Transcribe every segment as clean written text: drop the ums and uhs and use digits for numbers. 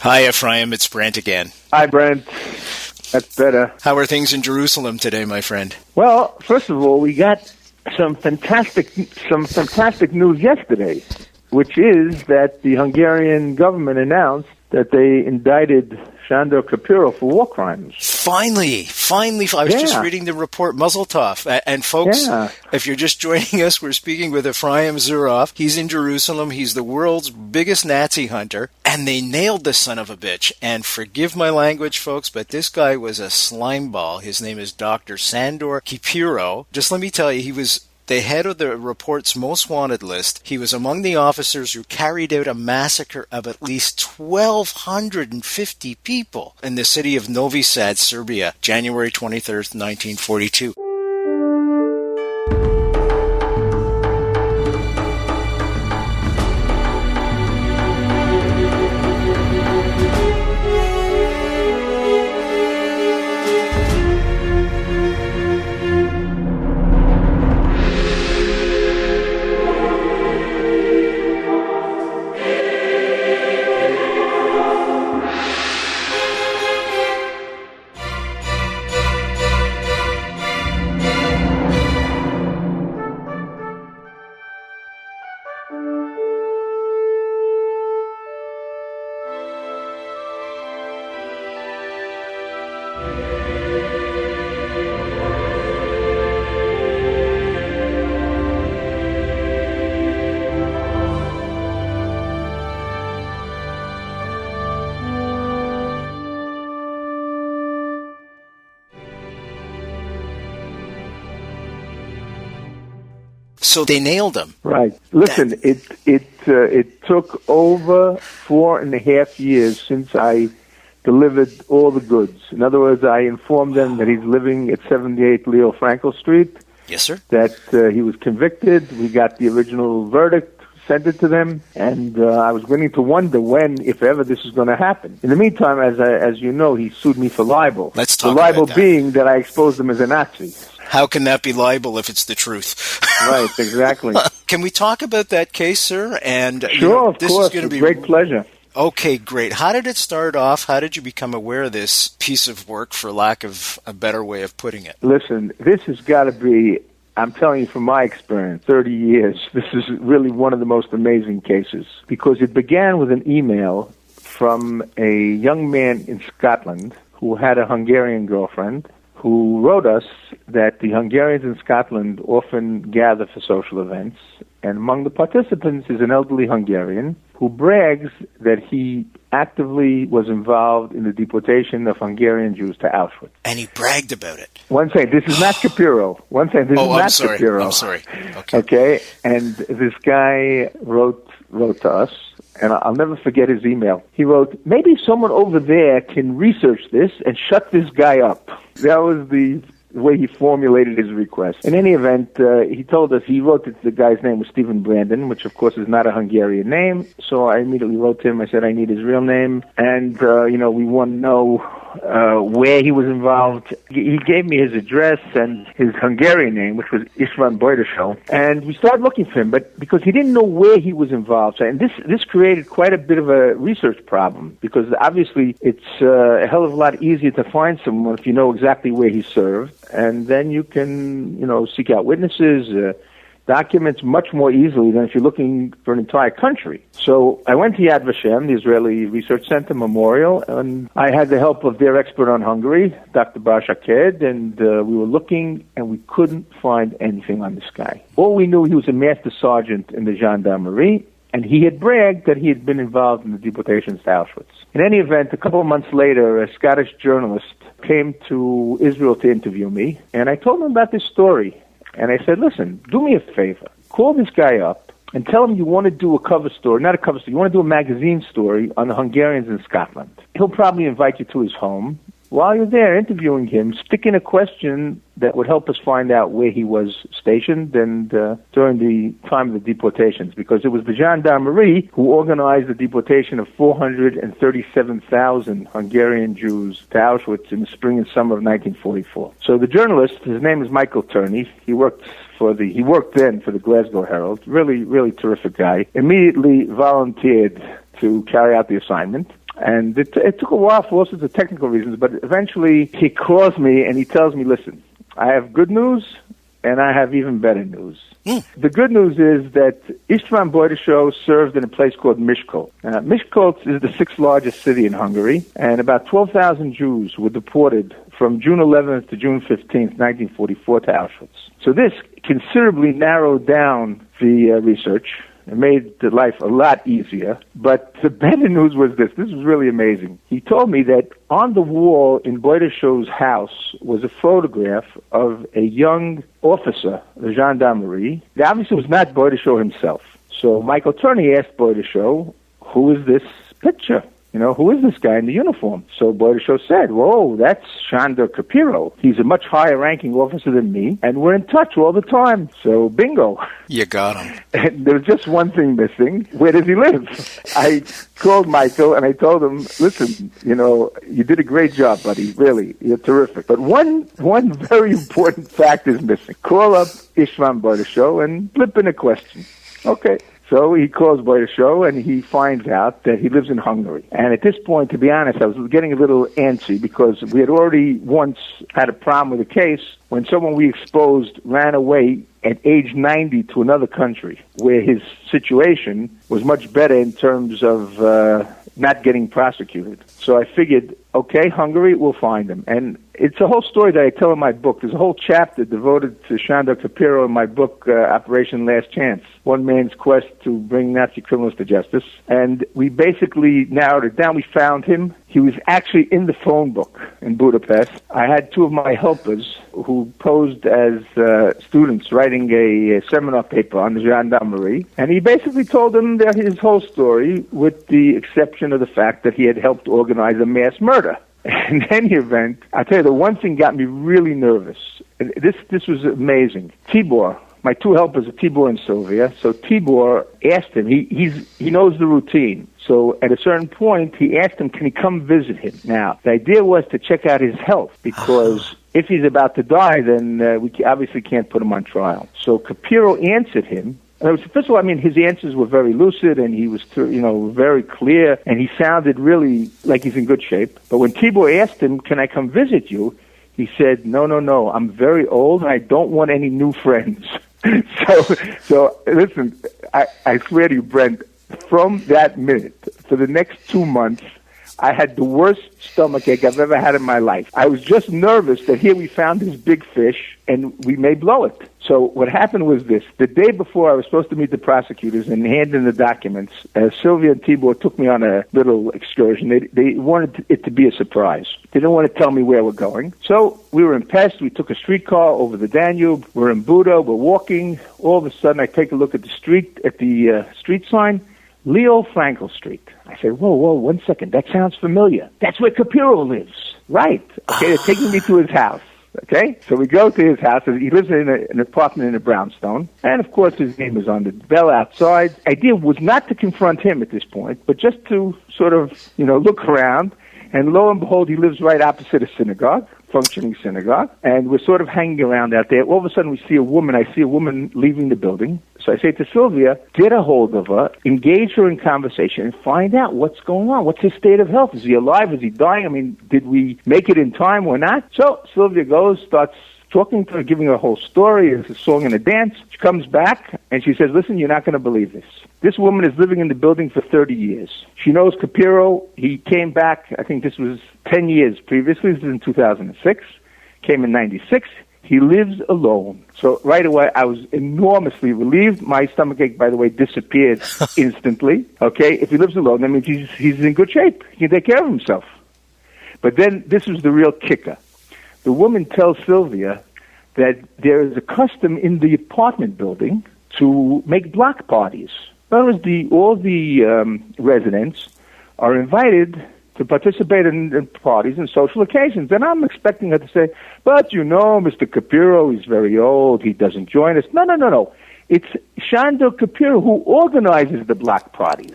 Hi, Efraim. It's Brent again. Hi, Brent. That's better. How are things in Jerusalem today, my friend? Well, first of all, we got some fantastic news yesterday, which is that the Hungarian government announced that they indicted Sándor Kapiro for war crimes. Finally. I was just reading the report, Mazel Tov. And folks, if you're just joining us, we're speaking with Efraim Zuroff. He's in Jerusalem. He's the world's biggest Nazi hunter. And they nailed the son of a bitch. And forgive my language, folks, but this guy was a slimeball. His name is Dr. Sándor Kapiro. Just let me tell you, he was the head of the report's most wanted list. He was among the officers who carried out a massacre of at least 1,250 people in the city of Novi Sad, Serbia, January 23rd, 1942. So they nailed him. Right. Listen, it took over 4.5 years since I delivered all the goods. In other words, I informed them that he's living at 78 Leo Frankel Street. Yes, sir. That he was convicted. We got the original verdict, sent it to them, and I was beginning to wonder when, if ever, this is going to happen. In the meantime, as you know, he sued me for libel. Let's talk about that. The libel being that I exposed him as a Nazi. How can that be libel if it's the truth? Right, exactly. Can we talk about that case, sir? And sure, of course. It's a great pleasure. Okay, great. How did it start off? How did you become aware of this piece of work, for lack of a better way of putting it? Listen, this has got to be, I'm telling you from my experience, 30 years, this is really one of the most amazing cases, because it began with an email from a young man in Scotland who had a Hungarian girlfriend, who wrote us that the Hungarians in Scotland often gather for social events, and among the participants is an elderly Hungarian who brags that he actively was involved in the deportation of Hungarian Jews to Auschwitz. And he bragged about it. One second, this is not Kapiro. One second, this is not Kapiro. I'm sorry. Okay, and this guy wrote to us, and I'll never forget his email. He wrote, maybe someone over there can research this and shut this guy up. That was the way he formulated his request. In any event, he told us, he wrote that the guy's name was Stephen Brandon, which of course is not a Hungarian name. So I immediately wrote to him. I said, I need his real name. And, we want to know where he was involved. He gave me his address and his Hungarian name, which was István Bajdassel. And we started looking for him, but because he didn't know where he was involved. And this created quite a bit of a research problem, because obviously it's a hell of a lot easier to find someone if you know exactly where he served. And then you can, seek out witnesses, documents much more easily than if you're looking for an entire country. So I went to Yad Vashem, the Israeli Research Center Memorial, and I had the help of their expert on Hungary, Dr. Bar Shaked, and we were looking, and we couldn't find anything on this guy. All we knew, he was a master sergeant in the gendarmerie, and he had bragged that he had been involved in the deportations to Auschwitz. In any event, a couple of months later, a Scottish journalist came to Israel to interview me, and I told him about this story. And I said, listen, do me a favor. Call this guy up and tell him you want to do a cover story, not a cover story, you want to do a magazine story on the Hungarians in Scotland. He'll probably invite you to his home. While you're there interviewing him, stick in a question that would help us find out where he was stationed and during the time of the deportations, because it was the gendarmerie who organized the deportation of 437,000 Hungarian Jews to Auschwitz in the spring and summer of 1944. So the journalist, his name is Michael Turney, he worked then for the Glasgow Herald, really, really terrific guy, immediately volunteered to carry out the assignment. And it took a while for all sorts of technical reasons, but eventually he calls me and he tells me, listen, I have good news and I have even better news. The good news is that István Boydesó served in a place called Miskolc. Miskolc is the sixth largest city in Hungary, and about 12,000 Jews were deported from June 11th to June 15th, 1944 to Auschwitz. So this considerably narrowed down the research. It made the life a lot easier. But the better news was this. This was really amazing. He told me that on the wall in Boydesó's house was a photograph of a young officer, the gendarmerie. It obviously was not Boydesó himself. So Michael Turney asked Boydesó, who is this picture? Who is this guy in the uniform? So Boydesó said, whoa, that's Sándor Capiro. He's a much higher-ranking officer than me, and we're in touch all the time. So bingo. You got him. And there was just one thing missing. Where does he live? I called Michael, and I told him, listen, you did a great job, buddy. Really, you're terrific. But one very important fact is missing. Call up István Boydesó and slip in a question. Okay. So he calls Boydesó, and he finds out that he lives in Hungary. And at this point, to be honest, I was getting a little antsy because we had already once had a problem with a case when someone we exposed ran away at age 90 to another country where his situation was much better in terms of not getting prosecuted. So I figured, okay, Hungary, we'll find him. And it's a whole story that I tell in my book. There's a whole chapter devoted to Sándor Capiro in my book, Operation Last Chance, one man's quest to bring Nazi criminals to justice. And we basically narrowed it down. We found him. He was actually in the phone book in Budapest. I had two of my helpers who posed as students writing a seminar paper on the gendarmerie. And he basically told them his whole story with the exception of the fact that he had helped organize a mass murder. In any event, I'll tell you, the one thing got me really nervous. This was amazing. Tibor, my two helpers are Tibor and Sylvia. So Tibor asked him, he knows the routine. So at a certain point, he asked him, can he come visit him? Now, the idea was to check out his health because if he's about to die, then we obviously can't put him on trial. So Capiro answered him. First of all, his answers were very lucid, and he was, very clear, and he sounded really like he's in good shape. But when Tibor asked him, can I come visit you, he said, no, I'm very old, and I don't want any new friends. So listen, I swear to you, Brent, from that minute, for the next 2 months, I had the worst stomachache I've ever had in my life. I was just nervous that here we found this big fish and we may blow it. So what happened was this. The day before I was supposed to meet the prosecutors and hand in the documents, Sylvia and Tibor took me on a little excursion. They wanted it to be a surprise. They didn't want to tell me where we're going. So we were in Pest. We took a streetcar over the Danube. We're in Buda. We're walking. All of a sudden I take a look at the street sign. Leo Frankel Street. I said, whoa, 1 second. That sounds familiar. That's where Capiro lives. Right. Okay, they're taking me to his house. Okay? So we go to his house. He lives in an apartment in a brownstone. And, of course, his name is on the bell outside. The idea was not to confront him at this point, but just to sort of, look around. And lo and behold, he lives right opposite a synagogue, functioning synagogue. And we're sort of hanging around out there. All of a sudden, we see a woman. I see a woman leaving the building. So I say to Sylvia, get a hold of her, engage her in conversation, and find out what's going on. What's his state of health? Is he alive? Is he dying? Did we make it in time or not? So Sylvia goes, starts talking to her, giving her a whole story. It's a song and a dance. She comes back, and she says, listen, you're not going to believe this. This woman is living in the building for 30 years. She knows Capiro. He came back, I think this was 10 years previously. This was in 2006. Came in 96. He lives alone. So right away, I was enormously relieved. My stomachache, by the way, disappeared instantly. Okay, if he lives alone, that means he's in good shape. He can take care of himself. But then this was the real kicker. The woman tells Sylvia that there is a custom in the apartment building to make block parties. In other words, all the residents are invited to participate in parties and social occasions. And I'm expecting her to say, but Mr. Capiro, he's very old, he doesn't join us. No. It's Sándor Capiro who organizes the block parties.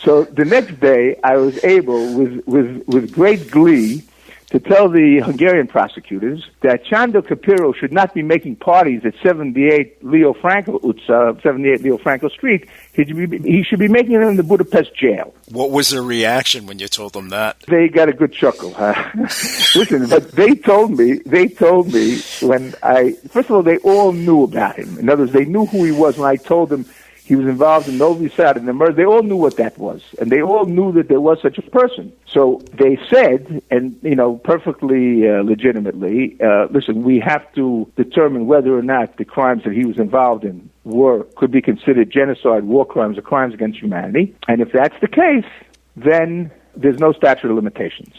So the next day, I was able, with great glee, to tell the Hungarian prosecutors that Chando Capiro should not be making parties at 78 Leo Franco Street. He should be making them in the Budapest jail. What was their reaction when you told them that? They got a good chuckle. Listen, but they told me when first of all, they all knew about him. In other words, they knew who he was when I told them he was involved in Novi Sad and the murder. They all knew what that was, and they all knew that there was such a person. So they said, and perfectly legitimately, listen, we have to determine whether or not the crimes that he was involved in could be considered genocide, war crimes, or crimes against humanity. And if that's the case, then there's no statute of limitations.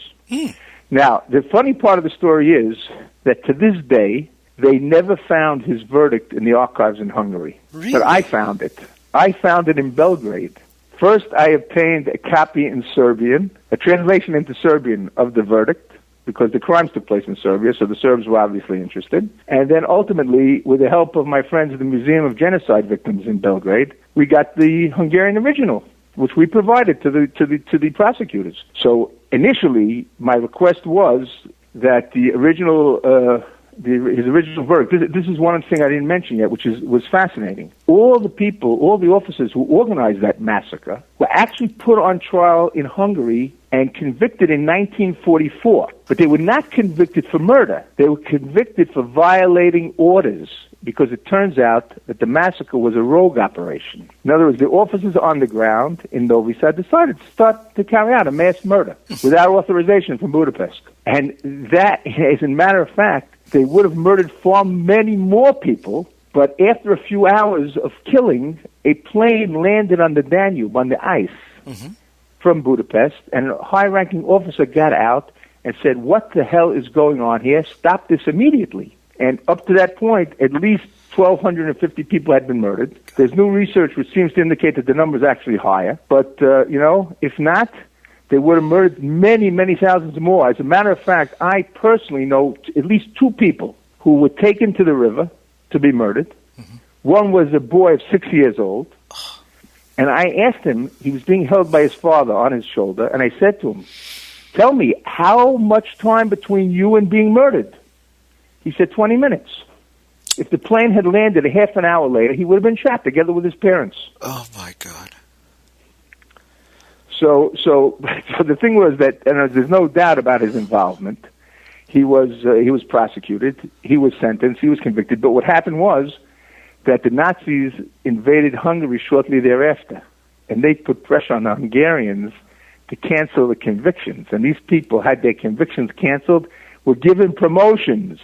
Now, the funny part of the story is that to this day, they never found his verdict in the archives in Hungary. Really? But I found it. I found it in Belgrade. First, I obtained a copy in Serbian, a translation into Serbian of the verdict, because the crimes took place in Serbia, so the Serbs were obviously interested. And then ultimately, with the help of my friends at the Museum of Genocide Victims in Belgrade, we got the Hungarian original, which we provided to the prosecutors. So initially, my request was that the original his original verdict. This is one thing I didn't mention yet, which was fascinating. All the officers who organized that massacre were actually put on trial in Hungary and convicted in 1944. But they were not convicted for murder. They were convicted for violating orders, because it turns out that the massacre was a rogue operation. In other words, the officers on the ground in Novi Sad decided to start to carry out a mass murder without authorization from Budapest. And that, as a matter of fact, they would have murdered far many more people, but after a few hours of killing, a plane landed on the Danube, on the ice, from Budapest, and a high-ranking officer got out and said, "What the hell is going on here? Stop this immediately." And up to that point, at least 1,250 people had been murdered. There's new research which seems to indicate that the number is actually higher. But, if not, they would have murdered many, many thousands more. As a matter of fact, I personally know at least 2 people who were taken to the river to be murdered. One was a boy of 6 years old. And I asked him, he was being held by his father on his shoulder, and I said to him, "Tell me, how much time between you and being murdered?" He said 20 minutes. If the plane had landed a half an hour later, he would have been shot together with his parents. Oh, my God. So the thing was that, and there's no doubt about his involvement. He was prosecuted, he was sentenced, he was convicted. But what happened was that the Nazis invaded Hungary shortly thereafter, and they put pressure on the Hungarians to cancel the convictions. And these people had their convictions canceled, were given promotions,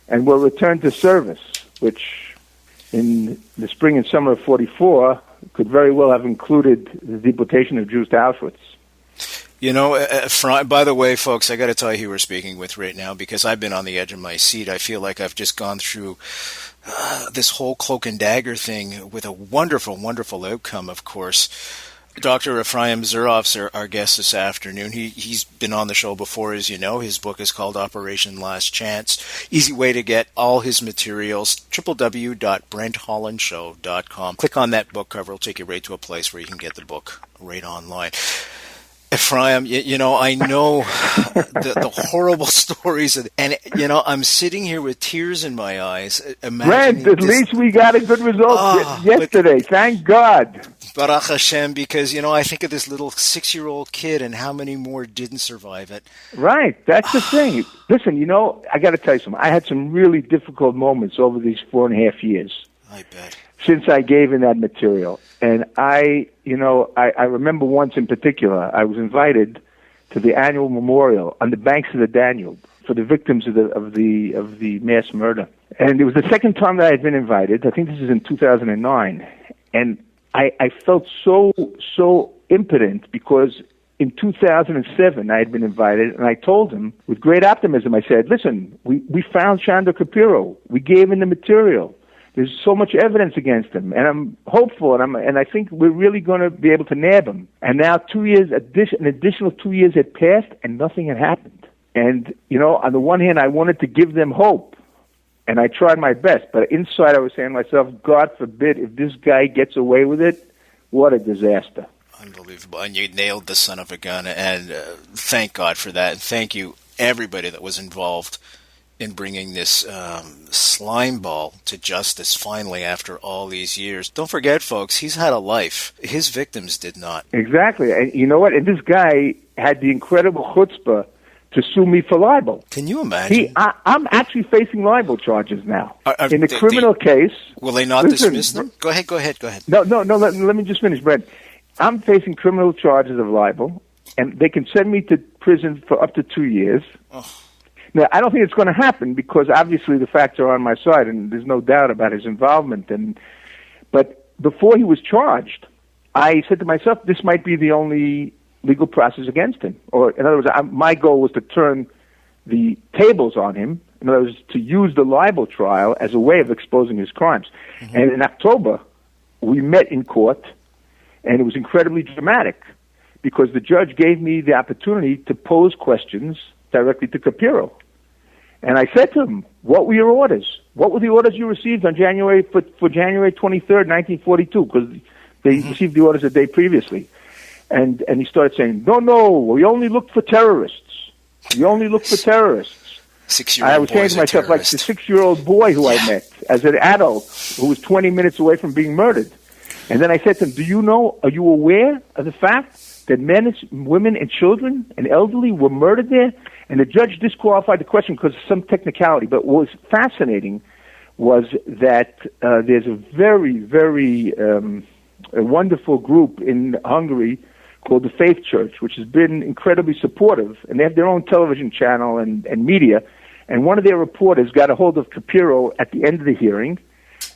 and were returned to service, which in the spring and summer of 1944 could very well have included the deportation of Jews to Auschwitz. By the way, folks, I got to tell you who we're speaking with right now, because I've been on the edge of my seat. I feel like I've just gone through this whole cloak and dagger thing with a wonderful, wonderful outcome, of course. Dr. Efraim Zuroff's our guest this afternoon. He's been on the show before, as you know. His book is called Operation Last Chance. Easy way to get all his materials, www.brenthollandshow.com. Click on that book cover. It'll take you right to a place where you can get the book right online. Efraim, I know the horrible stories, and I'm sitting here with tears in my eyes. Brent, at least we got a good result yesterday. Thank God. Baruch Hashem, because, I think of this little 6-year-old kid and how many more didn't survive it. Right. That's the thing. Listen, I got to tell you something. I had some really difficult moments over these 4.5 years. I bet. Since I gave in that material. And I remember once in particular, I was invited to the annual memorial on the banks of the Danube for the victims of the mass murder. And it was the second time that I had been invited. I think this is in 2009. And I felt so impotent, because in 2007 I had been invited, and I told him with great optimism, I said, "Listen, we found Chando Capiro. We gave him the material. There's so much evidence against him, and I'm hopeful, and I think we're really going to be able to nab him." And now an additional 2 years had passed, and nothing had happened. And, on the one hand, I wanted to give them hope, and I tried my best. But inside I was saying to myself, God forbid, if this guy gets away with it, what a disaster. Unbelievable. And you nailed the son of a gun, and thank God for that. And thank you everybody that was involved in bringing this slime ball to justice finally after all these years. Don't forget, folks, he's had a life. His victims did not. Exactly. And you know what? And this guy had the incredible chutzpah to sue me for libel. Can you imagine? I'm actually facing libel charges now. In the criminal case. Will they not dismiss them? Go ahead. No, let me just finish, Brent. I'm facing criminal charges of libel, and they can send me to prison for up to 2 years. Oh. Now, I don't think it's going to happen because obviously the facts are on my side, and there's no doubt about his involvement. But before he was charged, I said to myself, this might be the only legal process against him. Or, in other words, my goal was to turn the tables on him, in other words, to use the libel trial as a way of exposing his crimes. Mm-hmm. And in October, we met in court, and it was incredibly dramatic because the judge gave me the opportunity to pose questions directly to Capiro. And I said to him, what were your orders? What were the orders you received on January 23rd, 1942? Because they received the orders a day previously. And he started saying, no, we only looked for terrorists. We only looked for terrorists. 6-year-old I was saying to myself, like the 6-year-old boy who I met as an adult who was 20 minutes away from being murdered. And then I said to him, are you aware of the fact that men, women, and children and elderly were murdered there? And the judge disqualified the question because of some technicality. But what was fascinating was that there's a very, very a wonderful group in Hungary called the Faith Church, which has been incredibly supportive. And they have their own television channel and media. And one of their reporters got a hold of Capiro at the end of the hearing.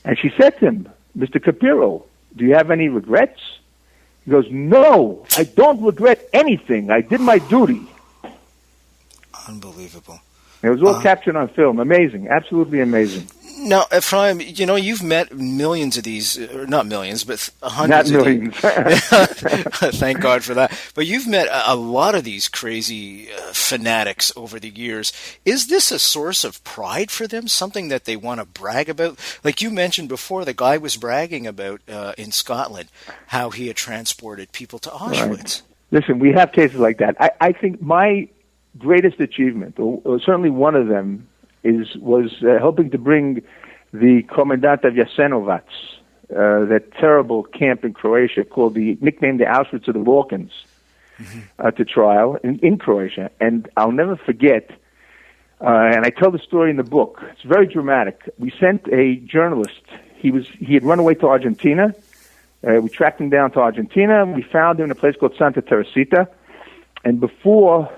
And she said to him, Mr. Capiro, do you have any regrets? He goes, no, I don't regret anything. I did my duty. Unbelievable. It was all captured on film. Amazing. Absolutely amazing. Now, Efraim, you've met millions of these, not millions, but hundreds of these. Thank God for that. But you've met a lot of these crazy fanatics over the years. Is this a source of pride for them, something that they want to brag about? Like you mentioned before, the guy was bragging about in Scotland how he had transported people to Auschwitz. Right. Listen, we have cases like that. I think my greatest achievement, or certainly one of them, was helping to bring the Commandant of Jasenovac, that terrible camp in Croatia nicknamed the Auschwitz of the Balkans, to trial in Croatia. And I'll never forget, and I tell the story in the book. It's very dramatic. We sent a journalist. He had run away to Argentina. We tracked him down to Argentina. We found him in a place called Santa Teresita. And before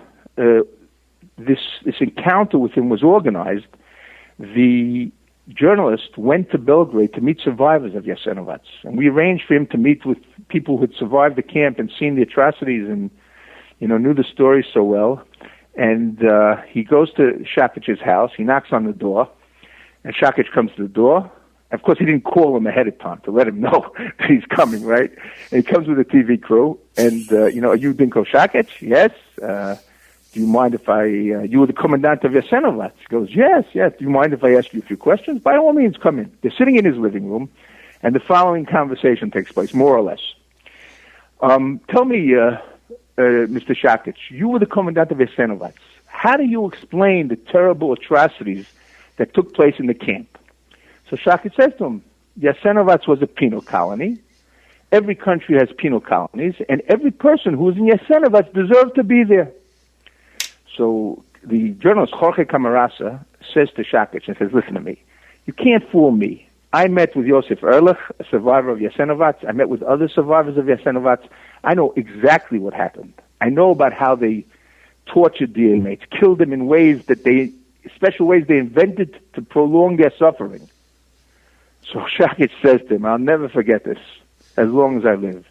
this encounter with him was organized, the journalist went to Belgrade to meet survivors of Jasenovac. And we arranged for him to meet with people who had survived the camp and seen the atrocities and, knew the story so well. And he goes to Šakić's house. He knocks on the door. And Šakić comes to the door. Of course, he didn't call him ahead of time to let him know that he's coming, right? And he comes with a TV crew. And, are you Dinko Šakić? Yes. Do you mind if you were the Commandant of Jasenovac? He goes, yes. Do you mind if I ask you a few questions? By all means, come in. They're sitting in his living room, and the following conversation takes place, more or less. Tell me, Mr. Šakić, you were the Commandant of Jasenovac. How do you explain the terrible atrocities that took place in the camp? So Šakić says to him, Jasenovac was a penal colony. Every country has penal colonies, and every person who was in Jasenovac deserved to be there. So the journalist Jorge Camarasa says to Šakić and says, listen to me, you can't fool me. I met with Josef Ehrlich, a survivor of Jasenovac. I met with other survivors of Jasenovac. I know exactly what happened. I know about how they tortured the inmates, killed them in ways special ways they invented to prolong their suffering. So Šakić says to him, I'll never forget this as long as I live.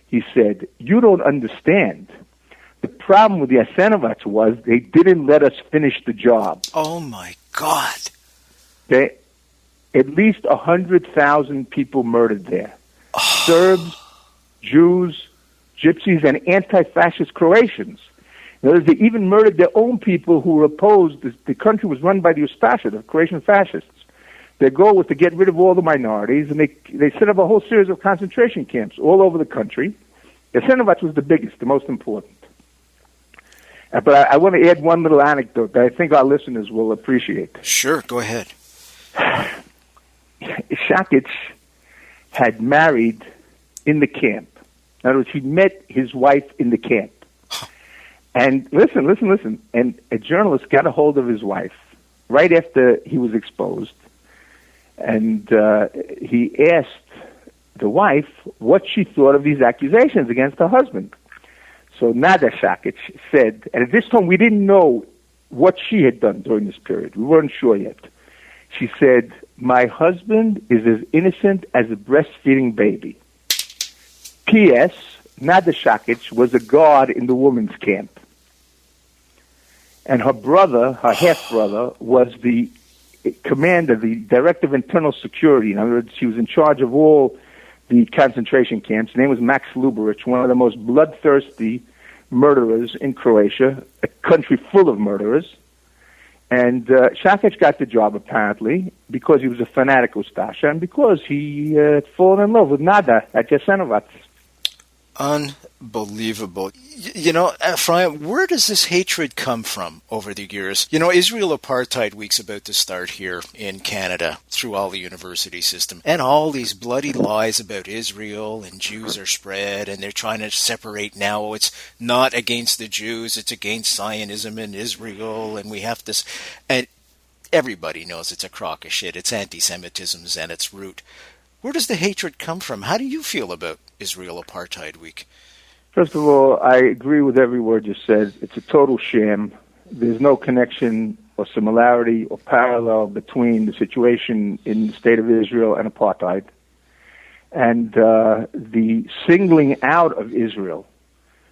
He said, you don't understand. The problem with the Jasenovac was they didn't let us finish the job. Oh, my God. At least 100,000 people murdered there. Oh. Serbs, Jews, Gypsies, and anti-fascist Croatians. In other words, they even murdered their own people who were opposed. The country was run by the Ustasha, the Croatian fascists. Their goal was to get rid of all the minorities, and they set up a whole series of concentration camps all over the country. Jasenovac was the biggest, the most important. But I want to add one little anecdote that I think our listeners will appreciate. Sure, go ahead. Shakich had married in the camp. In other words, he met his wife in the camp. And listen. And a journalist got a hold of his wife right after he was exposed. And he asked the wife what she thought of these accusations against her husband. So Nada Shakich said, and at this time we didn't know what she had done during this period. We weren't sure yet. She said, "My husband is as innocent as a breastfeeding baby." P.S. Nada Shakich was a guard in the women's camp. And her brother, her half-brother, was the commander, the director of internal security. In other words, she was in charge of all the concentration camps. His name was Max Luburic, one of the most bloodthirsty murderers in Croatia, a country full of murderers. And Shakich got the job, apparently, because he was a fanatic Ustasha and because he had fallen in love with Nada at Jasenovac. Unbelievable. You know, Efraim, where does this hatred come from over the years? You know, Israel Apartheid Week's about to start here in Canada through all the university system. And all these bloody lies about Israel and Jews are spread and they're trying to separate now. It's not against the Jews, it's against Zionism in Israel. And we have this... And everybody knows it's a crock of shit. It's anti-Semitism's at its root. Where does the hatred come from? How do you feel about Israel Apartheid Week? First of all, I agree with every word you said. It's a total sham. There's no connection or similarity or parallel between the situation in the state of Israel and apartheid. And the singling out of Israel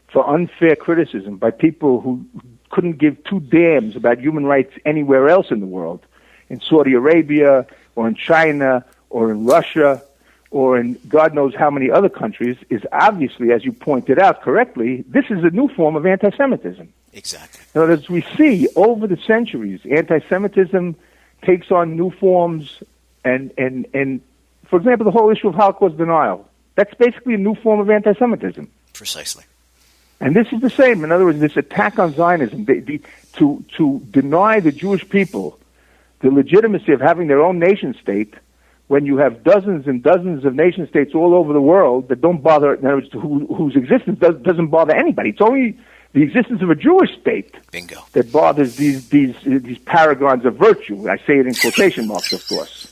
for unfair criticism by people who couldn't give two damns about human rights anywhere else in the world, in Saudi Arabia or in China or in Russia, or in God knows how many other countries, is obviously, as you pointed out correctly, this is a new form of anti-Semitism. Exactly. Now, as we see over the centuries, anti-Semitism takes on new forms, and for example, the whole issue of Holocaust denial. That's basically a new form of anti-Semitism. Precisely. And this is the same. In other words, this attack on Zionism, to deny the Jewish people the legitimacy of having their own nation state, when you have dozens and dozens of nation states all over the world that don't bother, in other words, whose existence doesn't bother anybody. It's only the existence of a Jewish state Bingo. that bothers these paragons of virtue. I say it in quotation marks, of course.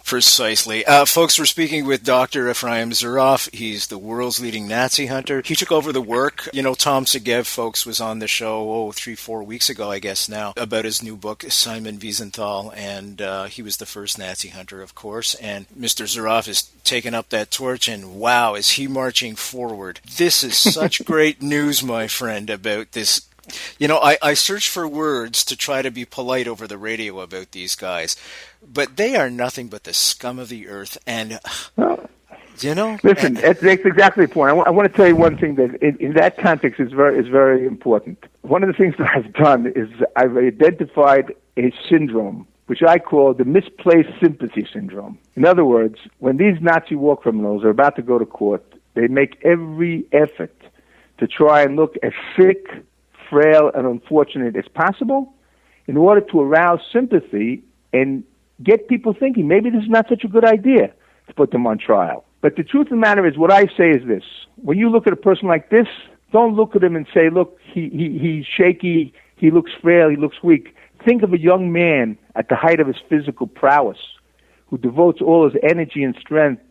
Precisely. Folks, we're speaking with Dr. Efraim Zuroff. He's the world's leading Nazi hunter. He took over the work. You know, Tom Segev, folks, was on the show, 3-4 weeks ago, I guess now, about his new book, Simon Wiesenthal, and he was the first Nazi hunter, of course. And Mr. Zuroff has taken up that torch, and wow, is he marching forward. This is such great news, my friend, about this. You know, I search for words to try to be polite over the radio about these guys, but they are nothing but the scum of the earth. And, you know... Listen, that's exactly the point. I want to tell you one thing that in that context is very important. One of the things that I've done is I've identified a syndrome, which I call the misplaced sympathy syndrome. In other words, when these Nazi war criminals are about to go to court, they make every effort to try and look as sick, frail, and unfortunate as possible in order to arouse sympathy and get people thinking maybe this is not such a good idea to put them on trial. But the truth of the matter is, what I say is this. When you look at a person like this, don't look at him and say, look, he's shaky, he looks frail, he looks weak. Think of a young man at the height of his physical prowess who devotes all his energy and strength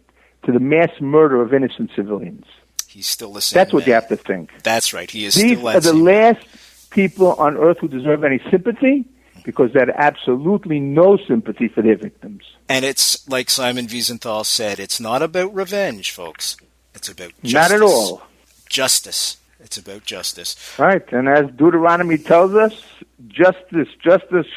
to the mass murder of innocent civilians. He's still the same. That's what man. you have to think. That's right. He is These still are the last people on earth who deserve any sympathy, because they had absolutely no sympathy for their victims. And it's like Simon Wiesenthal said, it's not about revenge, folks. It's about justice. Not at all. Justice. It's about justice. Right. And as Deuteronomy tells us, justice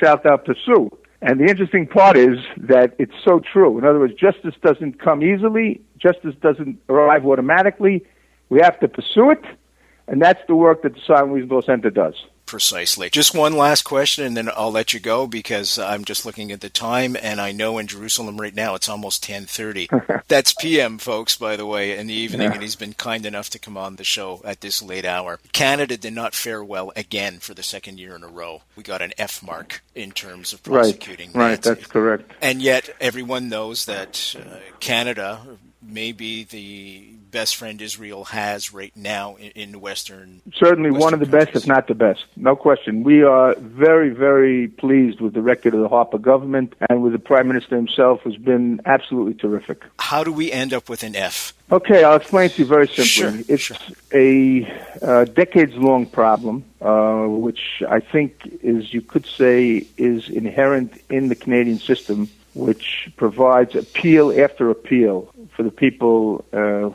shalt thou pursue. And the interesting part is that it's so true. In other words, justice doesn't come easily. Justice doesn't arrive automatically. We have to pursue it. And that's the work that the Simon Wiesenthal Center does. Precisely. Just one last question, and then I'll let you go, because I'm just looking at the time, and I know in Jerusalem right now it's almost 10:30. That's PM, folks, by the way, in the evening, and he's been kind enough to come on the show at this late hour. Canada did not fare well again for the second year in a row. We got an F mark in terms of prosecuting Nazis. Right, that's correct. And yet everyone knows that Canada may be the best friend Israel has right now in Western. Certainly one of the best, if not the best. No question. We are very, very pleased with the record of the Harper government and with the Prime Minister himself, who's been absolutely terrific. How do we end up with an F? Okay, I'll explain to you very simply. It's a decades-long problem, which I think is, you could say, is inherent in the Canadian system, which provides appeal after appeal for the people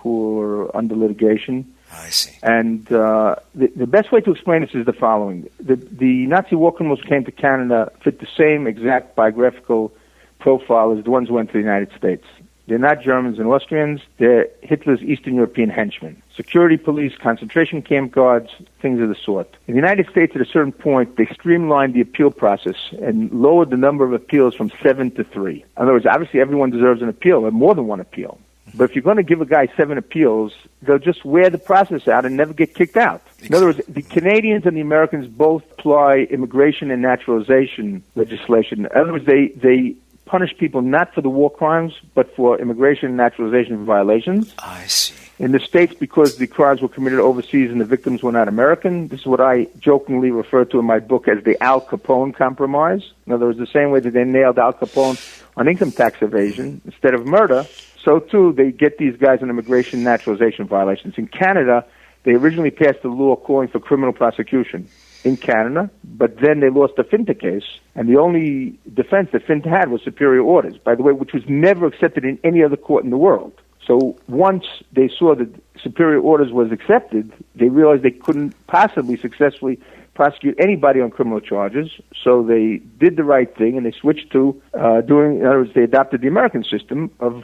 who are under litigation. I see. And the best way to explain this is the following. The Nazi war criminals who came to Canada fit the same exact biographical profile as the ones who went to the United States. They're not Germans and Austrians. They're Hitler's Eastern European henchmen. Security police, concentration camp guards, things of the sort. In the United States, at a certain point, they streamlined the appeal process and lowered the number of appeals from 7 to 3. In other words, obviously everyone deserves an appeal, or more than one appeal. But if you're going to give a guy 7 appeals, they'll just wear the process out and never get kicked out. In other words, the Canadians and the Americans both apply immigration and naturalization legislation. In other words, they punish people not for the war crimes, but for immigration and naturalization violations. I see. In the States, because the crimes were committed overseas and the victims were not American, this is what I jokingly refer to in my book as the Al Capone compromise. In other words, the same way that they nailed Al Capone on income tax evasion instead of murder, so too they get these guys on immigration and naturalization violations. In Canada, they originally passed a law calling for criminal prosecution in Canada, but then they lost the Finta case, and the only defense that Finta had was superior orders, by the way, which was never accepted in any other court in the world. So once they saw that superior orders was accepted, they realized they couldn't possibly successfully prosecute anybody on criminal charges, so they did the right thing, and they switched to in other words, they adopted the American system of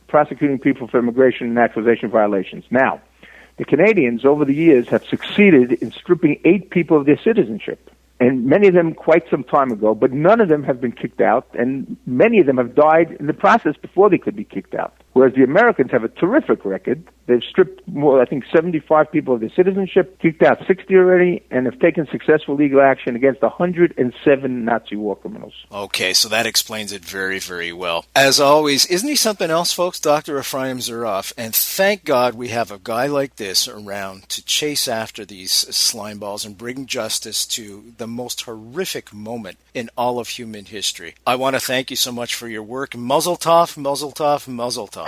prosecuting people for immigration and naturalization violations. Now, the Canadians, over the years, have succeeded in stripping 8 people of their citizenship, and many of them quite some time ago, but none of them have been kicked out, and many of them have died in the process before they could be kicked out. Whereas the Americans have a terrific record. They've stripped more, I think, 75 people of their citizenship, kicked out 60 already, and have taken successful legal action against 107 Nazi war criminals. Okay, so that explains it very, very well. As always, isn't he something else, folks? Dr. Efraim Zuroff. And thank God we have a guy like this around to chase after these slime balls and bring justice to the most horrific moment in all of human history. I want to thank you so much for your work. Mazel tov, mazel tov, mazel tov.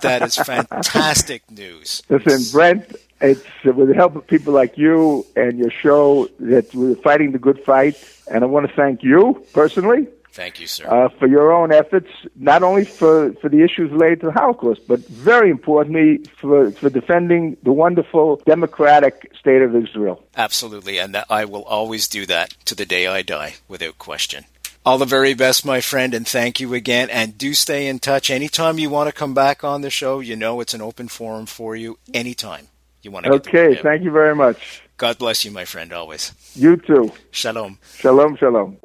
That is fantastic news. Listen, Brent, it's with the help of people like you and your show that we're fighting the good fight. And I want to thank you personally. Thank you, sir. For your own efforts, not only for the issues related to the Holocaust, but very importantly for defending the wonderful democratic state of Israel. Absolutely, and I will always do that to the day I die, without question. All the very best, my friend, and thank you again. And do stay in touch. Anytime you want to come back on the show, you know it's an open forum for you. Anytime you want to get Okay, thank you very much. God bless you, my friend, always. You too. Shalom. Shalom, shalom.